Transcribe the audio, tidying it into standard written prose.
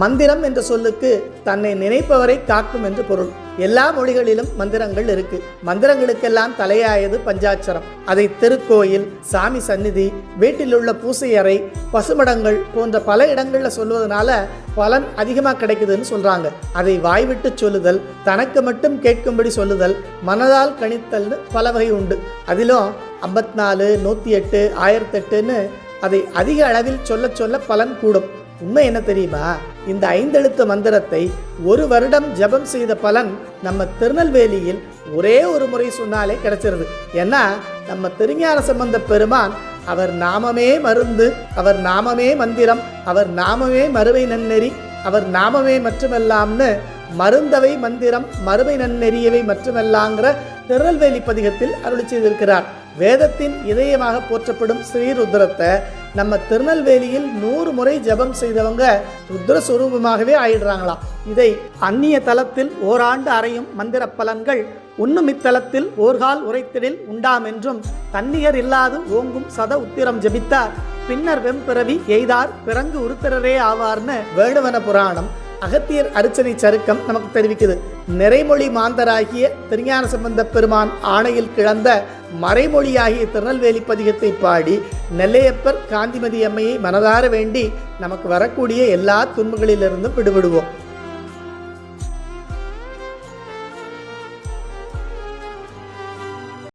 மந்திரம் என்ற சொல்லுக்கு தன்னை நினைப்பவரை காக்கும் என்று பொருள். எல்லா மொழிகளிலும் மந்திரங்கள் இருக்கு. மந்திரங்களுக்கெல்லாம் தலையாயது பஞ்சாட்சரம். அதை திருக்கோயில், சாமி சந்நிதி, வீட்டில் உள்ள பூசை அறை, பசுமடங்கள் போன்ற பல இடங்களில் சொல்வதனால பலன் அதிகமாக கிடைக்குதுன்னு சொல்றாங்க. அதை வாய்விட்டு சொல்லுதல், தனக்கு மட்டும் கேட்கும்படி சொல்லுதல், மனதால் கணித்தல்னு பல வகை உண்டு. அதிலும் 54, 108, 1008ன்னு அதை அதிக அளவில் சொல்ல சொல்ல பலன் கூடும். உண்மை என்ன தெரியுமா? இந்த 5 எழுத்து மந்திரத்தை 1 வருடம் ஜபம் செய்த பலன் நம்ம திருநெல்வேலியில் ஒரே ஒரு முறை சொன்னாலே கிடைச்சிருது. ஏன்னா நம்ம திருஞான சம்பந்த பெருமான் அவர் நாமமே மருந்து, அவர் நாமமே மந்திரம், அவர் நாமமே மறுவை நன்னெறி, அவர் நாமமே மட்டுமெல்லாம்னு மருந்தவை மந்திரம், மறுவை நன்னெறியவை மட்டுமெல்லாங்கிற திருநெல்வேலி பதிகத்தில் அருளி செய்திருக்கிறார். வேதத்தின் இதயமாக போற்றப்படும் ஸ்ரீருத்ரத்தை நம்ம திருநெல்வேலியில் 100 முறை ஜபம் செய்தவங்க ருத்ரஸ்வரூபமாகவே ஆயிடுறாங்களாம். இதை அந்நிய தலத்தில் ஓராண்டு அறையும் மந்திர பலன்கள் உண்ணும் இத்தலத்தில் ஓர்கால் உரைத்திடில் உண்டாம் என்றும் தன்னியர் இல்லாது ஓங்கும் சத உத்திரம் ஜபித்தார் பின்னர் வெம்பிறவி எய்தார் பிறங்கு உருத்திரரே ஆவார்னு வேணுவன புராணம் அகத்தியர் அர்ச்சனை சருக்கம் நமக்கு தெரிவிக்குது. நிறைமொழி மாந்தராகிய திருஞான சம்பந்த பெருமான் ஆணையில் கிளந்த மறைமொழியாகிய திருநெல்வேலி பதிகத்தை பாடி நெல்லையப்பர் காந்திமதி அம்மையை மனதார வேண்டி நமக்கு வரக்கூடிய எல்லா துன்பங்களிலிருந்தும் விடுபடுவோம்.